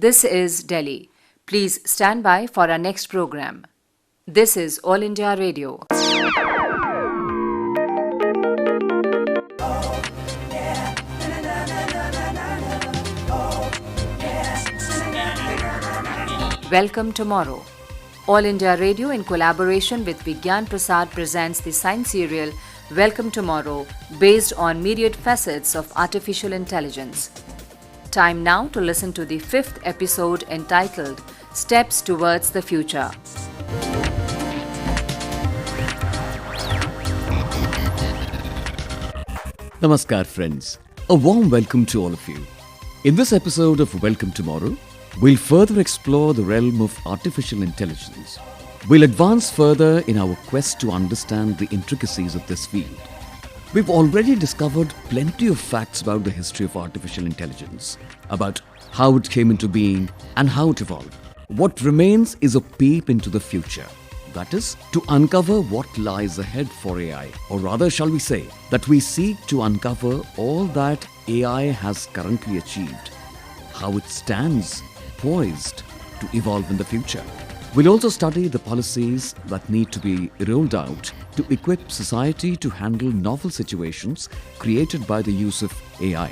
This is Delhi. Please stand by for our next program. This is All India Radio. Welcome Tomorrow. All India Radio in collaboration with Vigyan Prasad presents the science serial Welcome Tomorrow based on myriad facets of artificial intelligence. Time now to listen to the 5th episode entitled Steps Towards the Future. Namaskar friends, a warm welcome to all of you. In this episode of Welcome Tomorrow, we'll further explore the realm of artificial intelligence. We'll advance further in our quest to understand the intricacies of this field. We've already discovered plenty of facts about the history of artificial intelligence, about how it came into being and how it evolved. What remains is a peep into the future. That is, to uncover what lies ahead for AI, or rather shall we say, that we seek to uncover all that AI has currently achieved, how it stands poised to evolve in the future. We'll also study the policies that need to be rolled out to equip society to handle novel situations created by the use of AI.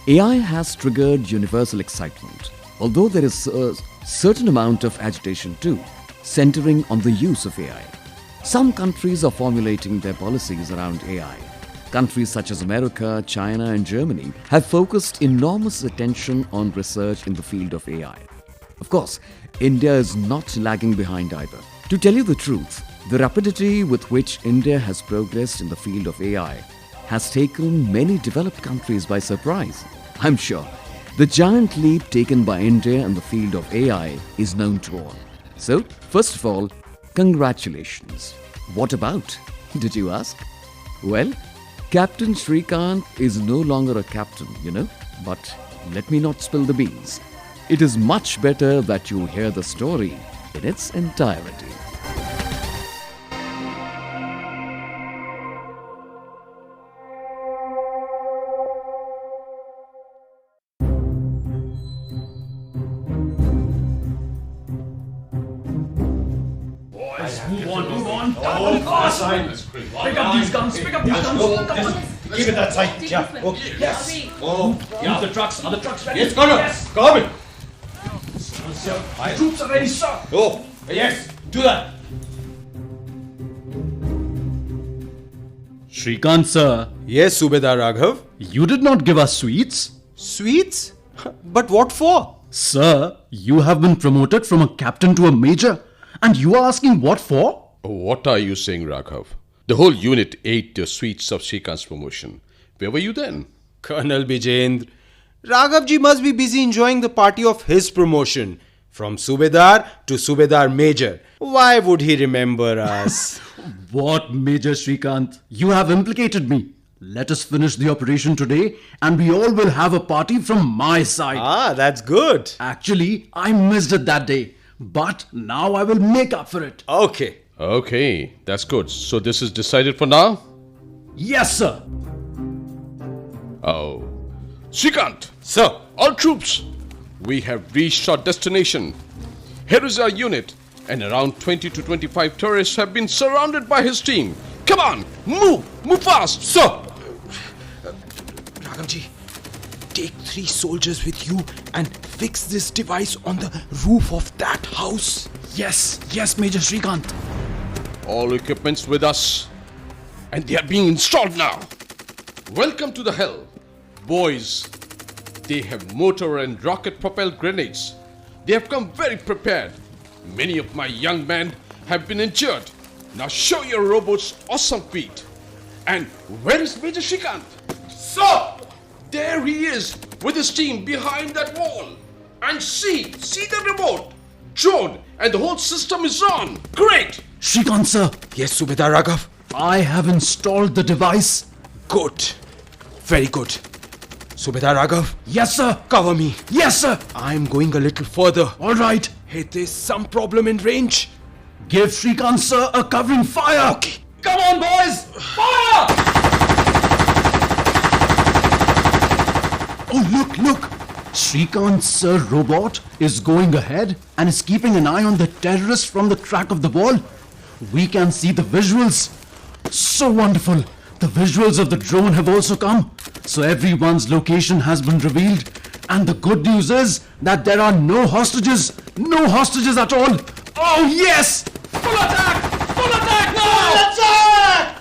AI has triggered universal excitement, although there is a certain amount of agitation too, centering on the use of AI. Some countries are formulating their policies around AI. Countries such as America, China and Germany have focused enormous attention on research in the field of AI. Of course, India is not lagging behind either. To tell you the truth, the rapidity with which India has progressed in the field of AI has taken many developed countries by surprise. I'm sure the giant leap taken by India in the field of AI is known to all. So, first of all, congratulations. What about? Did you ask? Well, Captain Shrikant is no longer a captain, but let me not spill the beans. It is much better that you hear the story in its entirety. Move on. Down the far side. Pick up these guns. Come on. Give it that side. Yeah. Okay. Yes. Are the trucks ready? Yes, Colonel. Yes. Coming. The troops are ready, sir. Oh, yes. Do that. Shrikant sir, Yes, Subedar Raghav. you did not give us sweets. Sweets? But what for? Sir, you have been promoted from a captain to a major, and you are asking what for? What are you saying, Raghav? The whole unit ate the sweets of Shrikant's promotion. Where were you then? Colonel Bijendra. Raghavji must be busy enjoying the party of his promotion. From Subedar to Subedar Major. Why would he remember us? What, Major Shrikant? You have implicated me. Let us finish the operation today, and we all will have a party from my side. That's good. Actually, I missed it that day, but now I will make up for it. Okay. Okay, that's good. So this is decided for now? Yes, sir. Oh. Shrikant! Sir. All troops! We have reached our destination. Here is our unit, and around 20 to 25 terrorists have been surrounded by his team. Come on! Move fast! Sir. Raghavji, take 3 soldiers with you and fix this device on the roof of that house. Yes, Major Shrikant. All equipments with us, and they are being installed now. Welcome to the hell. Boys, they have motor and rocket propelled grenades. They have come very prepared. Many of my young men have been injured. Now show your robots awesome feat. And where is Major Shrikant? Sir. There he is with his team behind that wall. And see the remote. Drone and the whole system is on. Great. Shrikant, sir, Yes, Subedar Raghav. I have installed the device. Good. Very good. Subedar Raghav, Yes, sir. cover me. Yes, sir. I'm going a little further. All right. Hey, there's some problem in range. Give Shrikant, sir, a covering fire. Okay. Come on, boys. Fire! Oh, look. Shrikant, sir, robot is going ahead and is keeping an eye on the terrorists from the crack of the wall. We can see the visuals. So wonderful. The visuals of the drone have also come. So everyone's location has been revealed. And the good news is that there are no hostages. No hostages at all. Oh yes! Full attack! Full attack now! Full attack!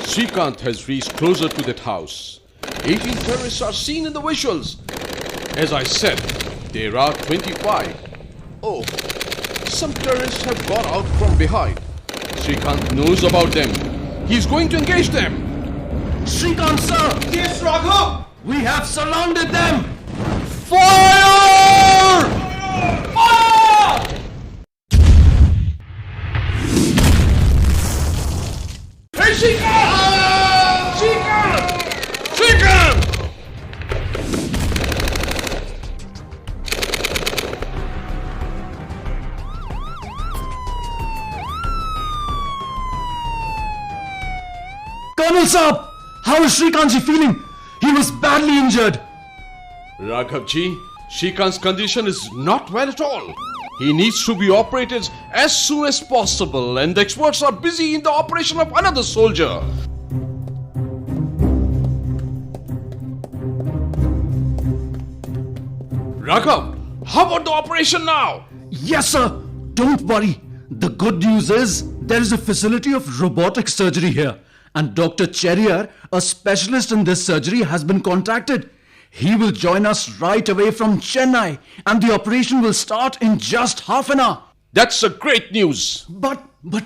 Srikanth has reached closer to that house. 18 terrorists are seen in the visuals. As I said, there are 25. Oh, some terrorists have got out from behind. Srikanth knows about them. He's going to engage them. Srikanth, sir! Yes, Raghav! We have surrounded them! Fire! Fire! Hey, Srikanth! Srikanth! Srikanth! Colonel Saab! How is Srikanth feeling? He was badly injured. Raghavji, Srikanth's condition is not well at all. He needs to be operated as soon as possible, and the experts are busy in the operation of another soldier. Raghav, how about the operation now? Yes, sir. Don't worry. The good news is there is a facility of robotic surgery here. And Dr. Cherier, a specialist in this surgery, has been contacted. He will join us right away from Chennai. And the operation will start in just half an hour. That's a great news. But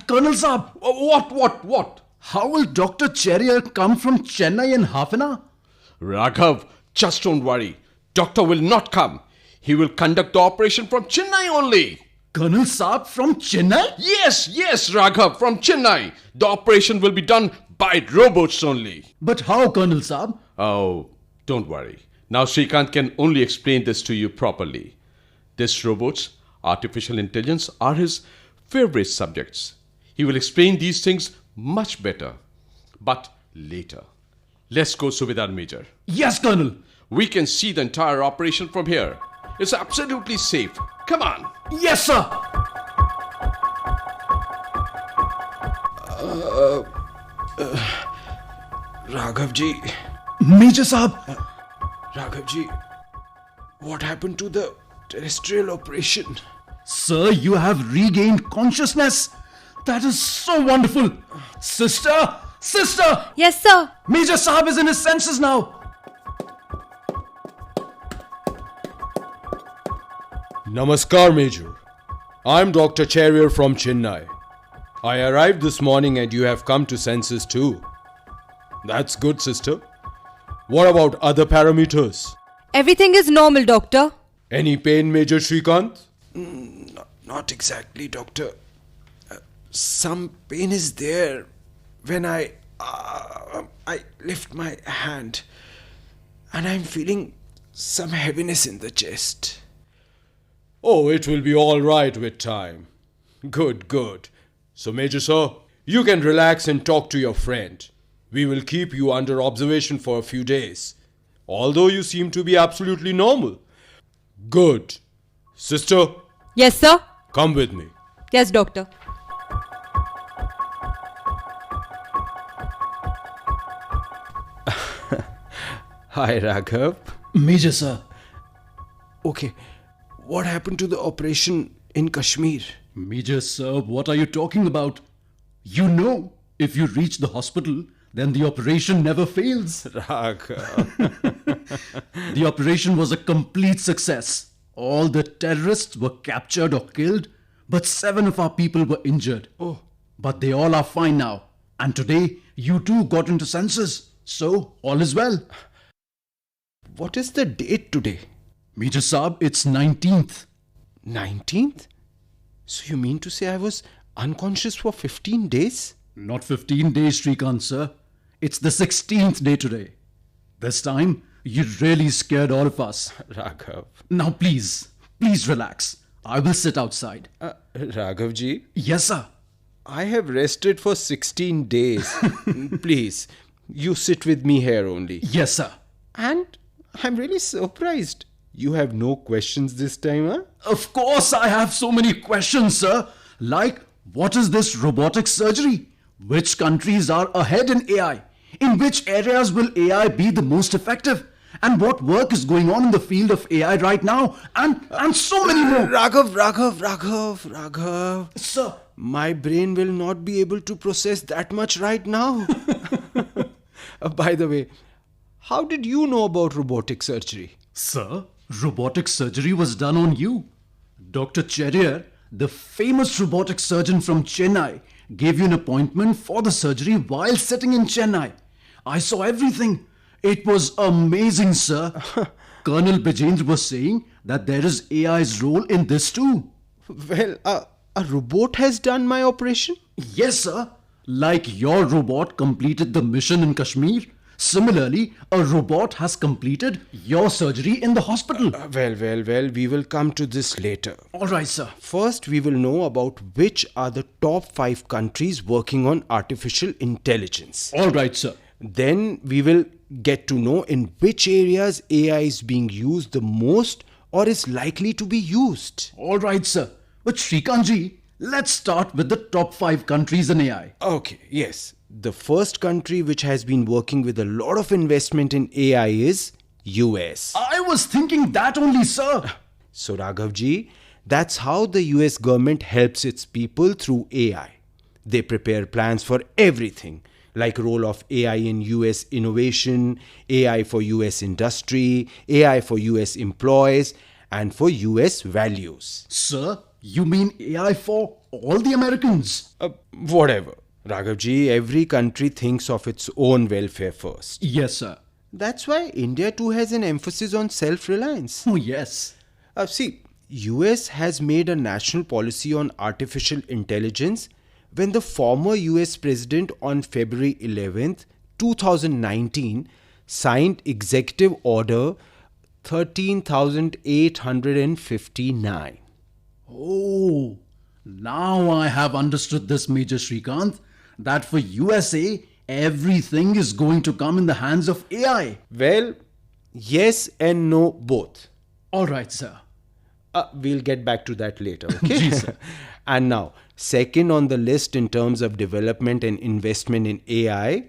Colonel Saab, What? how will Dr. Cherier come from Chennai in half an hour? Raghav, just don't worry. Doctor will not come. He will conduct the operation from Chennai only. Colonel Saab from Chennai? Yes, Raghav, from Chennai. The operation will be done by robots only. But how, Colonel Saab? Oh, don't worry. Now Srikanth can only explain this to you properly. These robots, artificial intelligence, are his favorite subjects. He will explain these things much better. But later. Let's go, Subedar Major. Yes, Colonel. We can see the entire operation from here. It's absolutely safe. Come on. Yes, sir. Raghavji, Major Saab. Raghavji, what happened to the terrestrial operation? Sir, you have regained consciousness. That is so wonderful. Sister! Yes, sir. Major Saab is in his senses now. Namaskar, Major. I'm Dr. Cherier from Chennai. I arrived this morning and you have come to senses too. That's good, sister. What about other parameters? Everything is normal, doctor. Any pain, Major Srikanth? Not exactly, doctor. Some pain is there when I lift my hand, and I'm feeling some heaviness in the chest. Oh, it will be all right with time. Good. So, Major Sir, you can relax and talk to your friend. We will keep you under observation for a few days, although you seem to be absolutely normal. Good. Sister, Yes, sir. come with me. Yes, doctor. Hi, Raghav. Major sir. Okay, what happened to the operation in Kashmir? Major sir, what are you talking about? You know, if you reach the hospital, then the operation never fails. Raghav. The operation was a complete success. All the terrorists were captured or killed, but 7 of our people were injured. Oh. But they all are fine now. And today, you too got into senses. So, all is well. What is the date today? Major Saab, it's 19th. 19th? So you mean to say I was unconscious for 15 days? Not 15 days, Srikanth, sir. It's the 16th day today. This time, you really scared all of us. Raghav. Now, please relax. I will sit outside. Raghavji, Yes, sir. I have rested for 16 days. Please, you sit with me here only. Yes, sir. And I'm really surprised. You have no questions this time, huh? Of course, I have so many questions, sir. Like, what is this robotic surgery? Which countries are ahead in AI? In which areas will AI be the most effective? And what work is going on in the field of AI right now? And so many more. Raghav. Sir, My brain will not be able to process that much right now. By the way, how did you know about robotic surgery? Sir, robotic surgery was done on you. Dr. Cherier, the famous robotic surgeon from Chennai, gave you an appointment for the surgery while sitting in Chennai. I saw everything. It was amazing, sir. Colonel Bijendra was saying that there is AI's role in this too. Well, a robot has done my operation? Yes, sir. Like your robot completed the mission in Kashmir, similarly, a robot has completed your surgery in the hospital. Well, we will come to this later. All right, sir. First, we will know about which are the top 5 countries working on artificial intelligence. All right, sir. Then we will get to know in which areas AI is being used the most or is likely to be used. All right, sir. But Shrikantji, let's start with the top 5 countries in AI. Okay, yes. The first country which has been working with a lot of investment in AI is US. I was thinking that only, sir. So Raghavji, that's how the US government helps its people through AI. They prepare plans for everything, like role of AI in US innovation, AI for US industry, AI for US employees, and for US values. Sir, you mean AI for all the Americans? Whatever. Raghavji, every country thinks of its own welfare first. Yes, sir. That's why India too has an emphasis on self-reliance. Oh, yes. See, US has made a national policy on artificial intelligence when the former US president on February 11th, 2019 signed Executive Order 13,859. Oh, now I have understood this, Major Shrikant, that for USA, everything is going to come in the hands of AI. Well, yes and no both. All right, sir. We'll get back to that later, okay? Ji, sir. And now, second on the list in terms of development and investment in AI.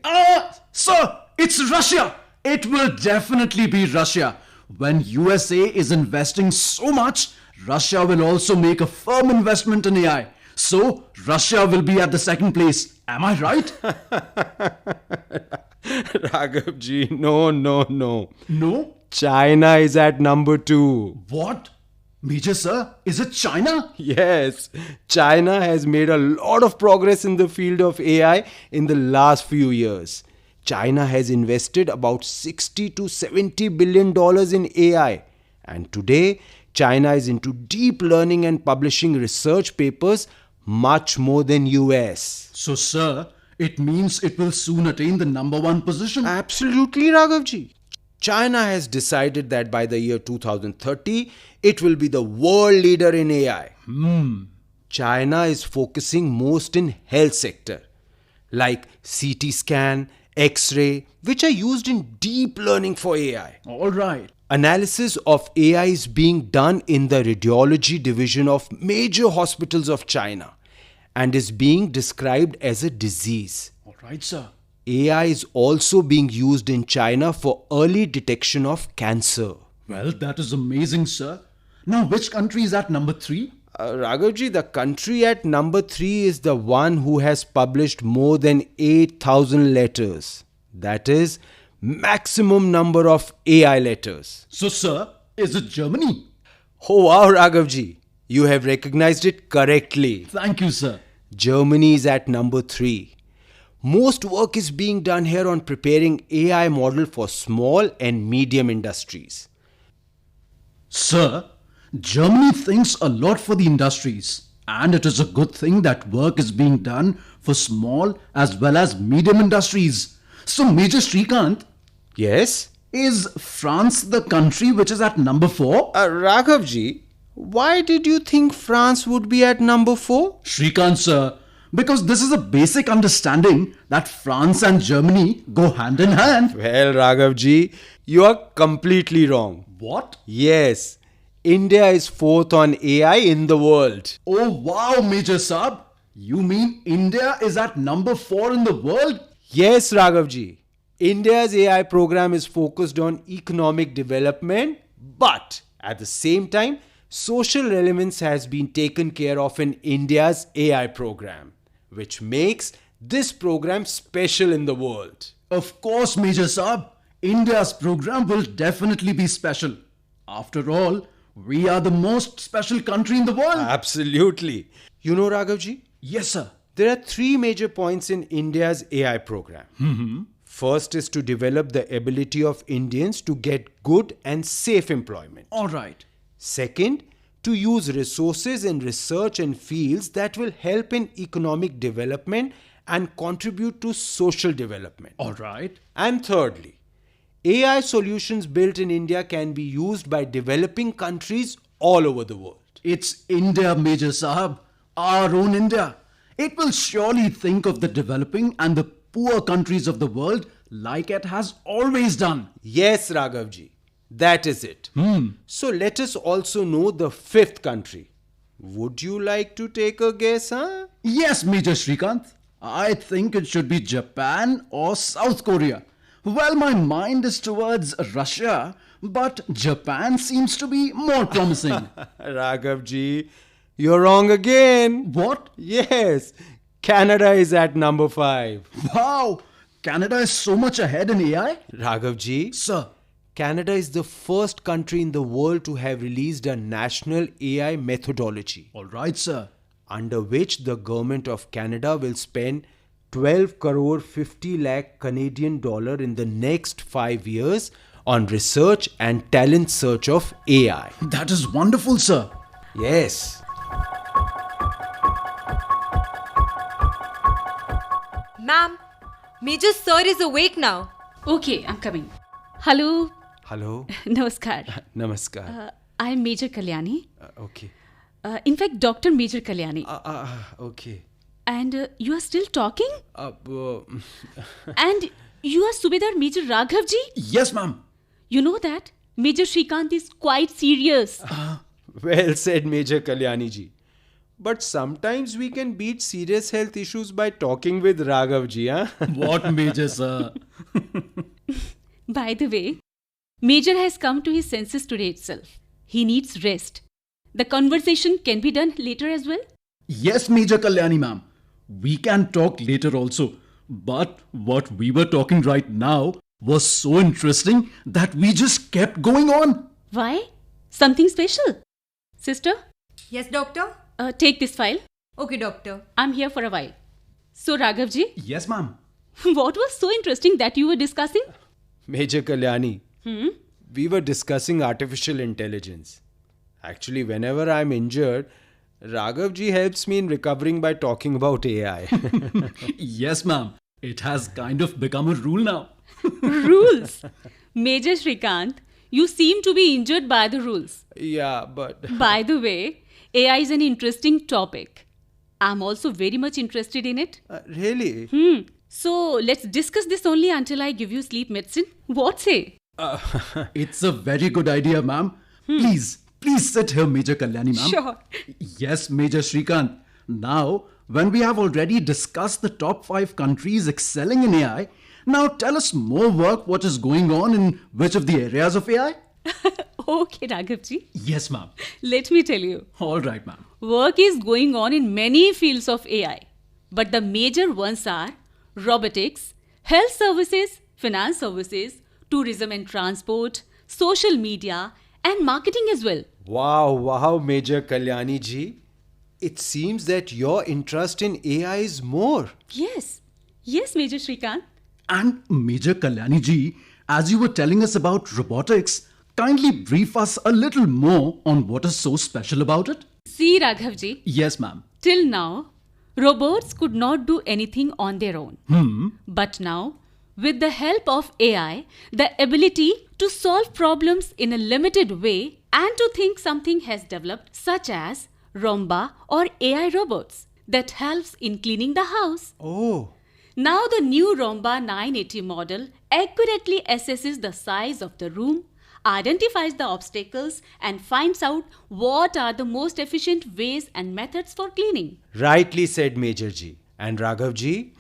Sir, it's Russia. It will definitely be Russia. When USA is investing so much, Russia will also make a firm investment in AI. So, Russia will be at the second place. Am I right? Raghavji, no. No? China is at number 2. What? Major sir, is it China? Yes, China has made a lot of progress in the field of AI in the last few years. China has invested about $60 to $70 billion in AI. And today, China is into deep learning and publishing research papers much more than US. So, sir, it means it will soon attain the number 1 position? Absolutely, Raghavji. China has decided that by the year 2030, it will be the world leader in AI. China is focusing most in health sector, like CT scan, X-ray, which are used in deep learning for AI. All right. Analysis of AI is being done in the radiology division of major hospitals of China and is being described as a disease. All right, sir. AI is also being used in China for early detection of cancer. Well, that is amazing, sir. Now, which country is at number 3? Raghavji, the country at number 3 is the one who has published more than 8,000 letters. That is, maximum number of AI letters. So, sir, is it Germany? Oh wow, Raghavji, you have recognized it correctly. Thank you, sir. Germany is at number 3. Most work is being done here on preparing AI model for small and medium industries. Sir, Germany thinks a lot for the industries, and it is a good thing that work is being done for small as well as medium industries. So, Major Shrikant, Yes? is France the country which is at number 4? Raghavji, why did you think France would be at number 4? Shrikant, sir, Because this is a basic understanding that France and Germany go hand in hand. Well, Raghavji, you are completely wrong. What? Yes, India is fourth on AI in the world. Oh wow, Major Saab. You mean India is at number 4 in the world? Yes, Raghavji. India's AI program is focused on economic development, but at the same time, social relevance has been taken care of in India's AI program, which makes this program special in the world. Of course, Major Saab. India's program will definitely be special. After all, we are the most special country in the world. Absolutely. You know, Raghavji, Yes, sir. there are three major points in India's AI program. First is to develop the ability of Indians to get good and safe employment. All right. Second, to use resources in research and fields that will help in economic development and contribute to social development. All right. And thirdly, AI solutions built in India can be used by developing countries all over the world. It's India, Major Sahab. Our own India. It will surely think of the developing and the poor countries of the world like it has always done. Yes, Raghavji, that is it. So let us also know the fifth country. Would you like to take a guess, huh? Yes, Major Shrikant. I think it should be Japan or South Korea. Well, my mind is towards Russia, but Japan seems to be more promising. Raghavji, you're wrong again. What? Yes, Canada is at number 5. Wow! Canada is so much ahead in AI? Raghavji, Sir. Canada is the first country in the world to have released a national AI methodology, All right, sir. under which the government of Canada will spend 12 crore 50 lakh Canadian dollar in the next 5 years on research and talent search of AI. That is wonderful, sir. Yes. Ma'am, Major Sir is awake now. Okay, I'm coming. Hello, Hello. Namaskar. Namaskar. I'm Major Kalyani. Okay. In fact, Dr. Major Kalyani. Okay. And you are still talking? Uh, And you are Subedar Major Raghavji? Yes, ma'am. You know that Major Shrikant is quite serious. Well said, Major Kalyani ji. But sometimes we can beat serious health issues by talking with Raghav ji, huh? What, Major, sir? By the way, Major has come to his senses today itself. He needs rest. The conversation can be done later as well. Yes, Major Kalyani, ma'am. We can talk later also. But what we were talking right now was so interesting that we just kept going on. Why? Something special? Sister, Yes, doctor? take this file. Okay, doctor. I'm here for a while. So, Raghavji, Yes, ma'am. what was so interesting that you were discussing? Major Kalyani, we were discussing artificial intelligence. Actually, whenever I'm injured, Raghav ji helps me in recovering by talking about AI. Yes, ma'am. It has kind of become a rule now. Rules. Major Shrikant, you seem to be injured by the rules. Yeah, but... By the way, AI is an interesting topic. I'm also very much interested in it. really? So let's discuss this only until I give you sleep medicine. What say? It's a very good idea, ma'am. Please sit here, Major Kalyani, ma'am. Sure. Yes, Major Shrikant. Now, when we have already discussed the top 5 countries excelling in AI, now tell us more work what is going on in which of the areas of AI? Okay, Raghavji. Yes, ma'am. Let me tell you. All right, ma'am. Work is going on in many fields of AI. But the major ones are robotics, health services, finance services, tourism and transport, social media, and marketing as well. Wow, Major Kalyani ji. It seems that your interest in AI is more. Yes, Major Shrikant. And Major Kalyani ji, as you were telling us about robotics, kindly brief us a little more on what is so special about it. See, Raghavji, Yes, ma'am. till now, robots could not do anything on their own. But now, with the help of AI, the ability to solve problems in a limited way and to think something has developed, such as Romba or AI robots. that helps in cleaning the house. Oh. Now the new Roomba 980 model accurately assesses the size of the room, identifies the obstacles and finds out what are the most efficient ways and methods for cleaning. Rightly said, Major Ji. And Raghav Ji,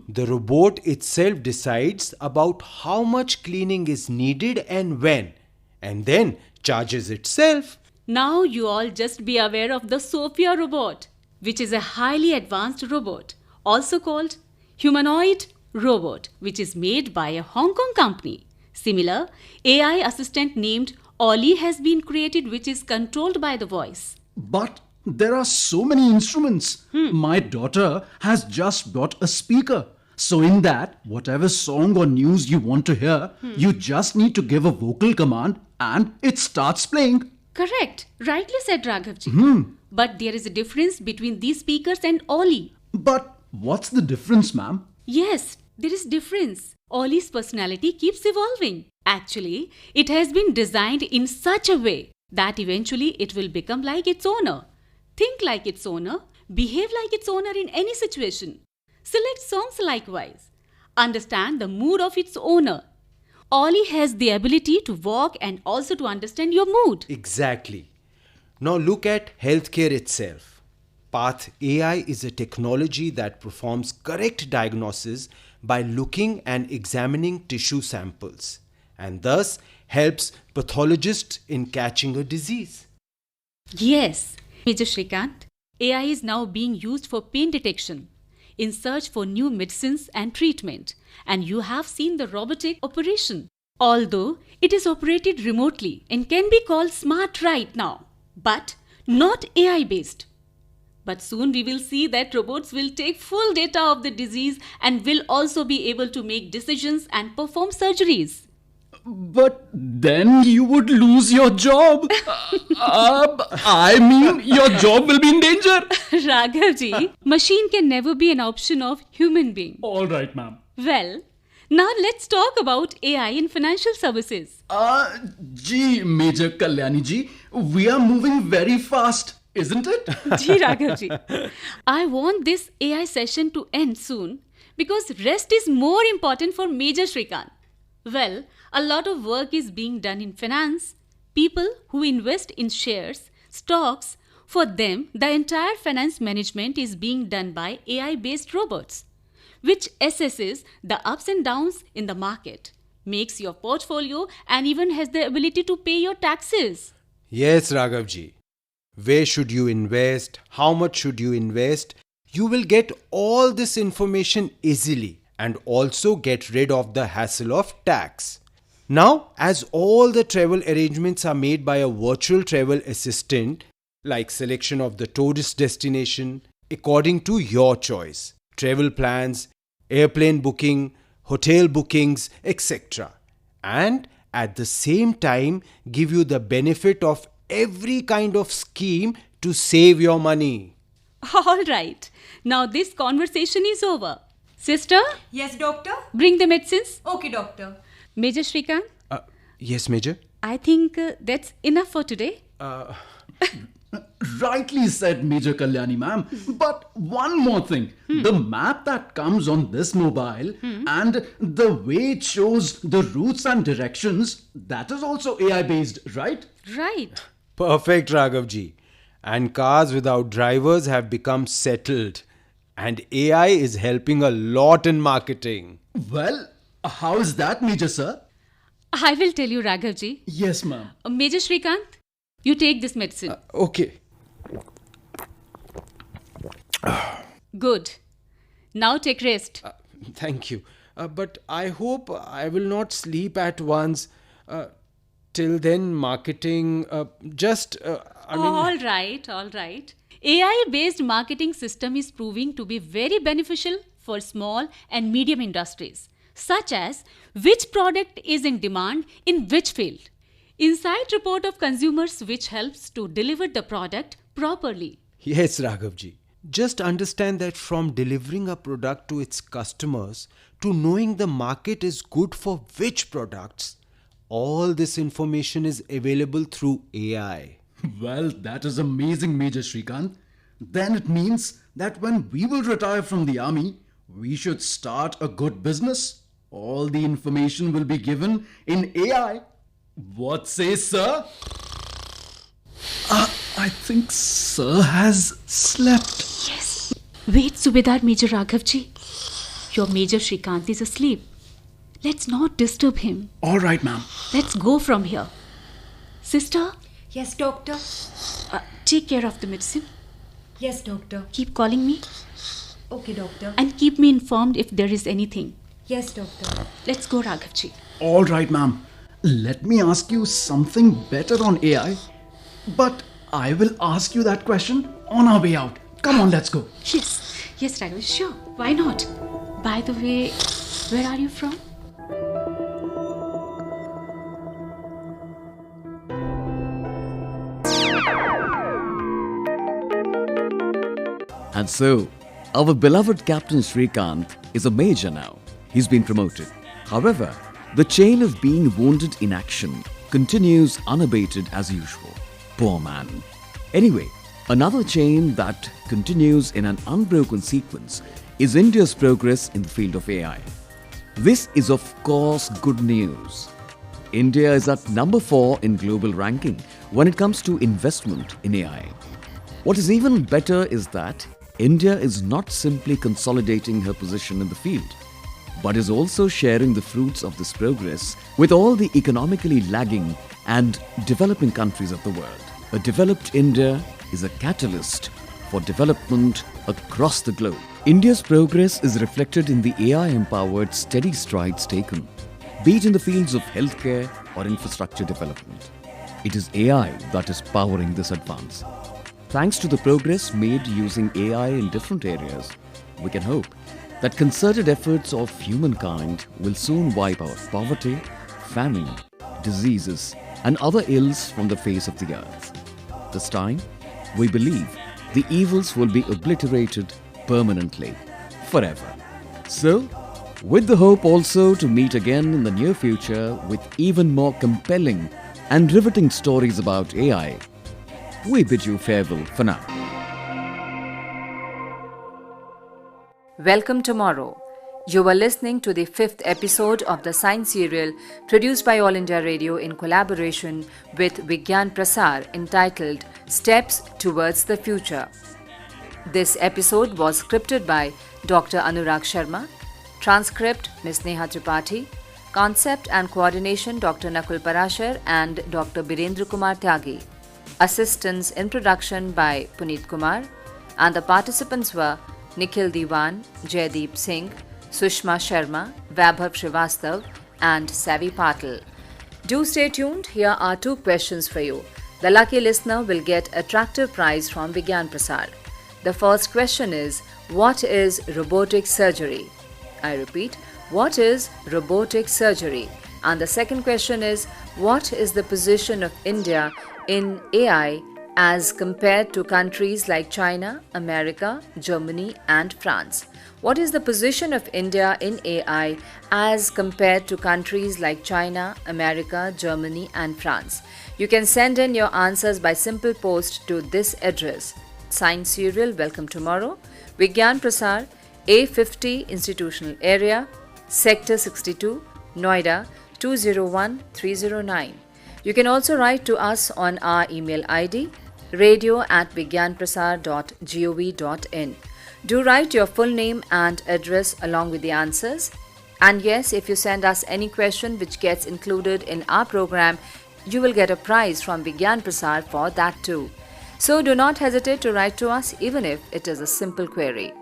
the robot itself decides about how much cleaning is needed and when, and then charges itself. Now you all just be aware of the Sophia robot, which is a highly advanced robot, also called humanoid robot, which is made by a Hong Kong company. Similar, AI assistant named Ollie has been created, which is controlled by the voice. But there are so many instruments. My daughter has just bought a speaker. So in that, whatever song or news you want to hear, you just need to give a vocal command and it starts playing. Correct. Rightly said, Raghavji. But there is a difference between these speakers and Ollie. But what's the difference, ma'am? Yes, there is difference. Ollie's personality keeps evolving. Actually, it has been designed in such a way that eventually it will become like its owner. Think like its owner, behave like its owner in any situation. Select songs likewise. Understand the mood of its owner. Ollie has the ability to walk and also to understand your mood. Exactly. Now look at healthcare itself. Path AI is a technology that performs correct diagnosis by looking and examining tissue samples and thus helps pathologists in catching a disease. Yes, Major Shrikant, AI is now being used for pain detection in search for new medicines and treatment, and you have seen the robotic operation. Although it is operated remotely and can be called smart right now, but not AI based. But soon we will see that robots will take full data of the disease and will also be able to make decisions and perform surgeries. But then you would lose your job. I mean, your job will be in danger. Raghavji, machine can never be an option of human being. All right, ma'am. Well, now let's talk about AI in financial services. Gee, Major Kalyani ji, we are moving very fast, isn't it? Ji Raghavji, I want this AI session to end soon because rest is more important for Major Shrikant. Well, a lot of work is being done in finance. People who invest in shares, stocks, for them, the entire finance management is being done by AI-based robots, which assesses the ups and downs in the market, makes your portfolio, and even has the ability to pay your taxes. Yes, Raghavji. Where should you invest? How much should you invest? You will get all this information easily and also get rid of the hassle of tax. Now, as all the travel arrangements are made by a virtual travel assistant, like selection of the tourist destination according to your choice, travel plans, airplane booking, hotel bookings, etc. And at the same time give you the benefit of every kind of scheme to save your money. All right. Now this conversation is over. Sister? Yes, doctor? Bring the medicines. Okay, doctor. Major Shrikant? Yes, Major? I think that's enough for today. Rightly said, Major Kalyani ma'am. But one more thing. The map that comes on this mobile and the way it shows the routes and directions, that is also AI based, right? Right. Perfect, Raghavji. And cars without drivers have become settled. And AI is helping a lot in marketing. Well, how is that, Major sir? I will tell you, Raghavji. Yes, ma'am. Major Shrikant, you take this medicine. Okay. Good. Now take rest. Thank you. But I hope I will not sleep at once. Till then, marketing, All right. AI-based marketing system is proving to be very beneficial for small and medium industries, such as which product is in demand in which field. Insight report of consumers which helps to deliver the product properly. Yes, Raghavji. Just understand that from delivering a product to its customers to knowing the market is good for which products, all this information is available through AI. Well, that is amazing, Major Shrikant. then it means that when we will retire from the army, we should start a good business. All the information will be given in AI. What say, sir? I think sir has slept. Yes. Wait, Subedar Major Raghavji. Your Major Shrikant is asleep. Let's not disturb him. All right, ma'am. Let's go from here. Sister, Yes, doctor. take care of the medicine. Yes, doctor. Keep calling me Okay, doctor. and keep me informed if there is anything. Yes, doctor. Let's go, Raghavji. All right, ma'am. Let me ask you something better on AI. But I will ask you that question on our way out. Come on, let's go. Yes, Raghav, sure. Why not? By the way, where are you from? And so, our beloved Captain Shrikant is a major now. He's been promoted. However, the chain of being wounded in action continues unabated as usual. Poor man. Anyway, another chain that continues in an unbroken sequence is India's progress in the field of AI. This is of course good news. India is at number 4 in global ranking when it comes to investment in AI. What is even better is that India is not simply consolidating her position in the field, but is also sharing the fruits of this progress with all the economically lagging and developing countries of the world. A developed India is a catalyst for development across the globe. India's progress is reflected in the AI-empowered steady strides taken, be it in the fields of healthcare or infrastructure development. It is AI that is powering this advance. Thanks to the progress made using AI in different areas, we can hope that concerted efforts of humankind will soon wipe out poverty, famine, diseases, and other ills from the face of the earth. This time, we believe the evils will be obliterated permanently, forever. So, with the hope also to meet again in the near future with even more compelling and riveting stories about AI, we bid you farewell for now. Welcome tomorrow. You were listening to the 5th episode of the science serial produced by All India Radio in collaboration with Vigyan Prasar entitled Steps Towards the Future. This episode was scripted by Dr. Anurag Sharma, transcript Ms. Neha Tripathi, concept and coordination Dr. Nakul Parashar and Dr. Birendra Kumar Tyagi, assistance in production by Puneet Kumar, and the participants were Nikhil Diwan, Jaideep Singh, Sushma Sharma, Vaibhav Srivastav, and Savi Patil. Do stay tuned. Here are 2 questions for you. The lucky listener will get attractive prize from Vigyan Prasar. The first question is, what is robotic surgery? I repeat, what is robotic surgery? And the second question is, what is the position of India in AI as compared to countries like China, America, Germany, and France? What is the position of India in AI as compared to countries like China, America, Germany, and France? You can send in your answers by simple post to this address. Science Serial Welcome Tomorrow, Vigyan Prasar, A50 Institutional Area, Sector 62, Noida 201309. You can also write to us on our email ID radio@vigyanprasar.gov.in. Do write your full name and address along with the answers. And yes, if you send us any question which gets included in our program, you will get a prize from Vigyan Prasar for that too. So do not hesitate to write to us even if it is a simple query.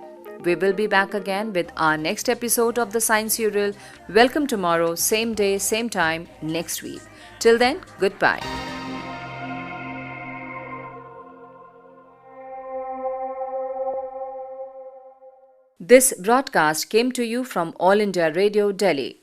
We will be back again with our next episode of the Science Serial. Welcome tomorrow, same day, same time, next week. Till then, goodbye. This broadcast came to you from All India Radio, Delhi.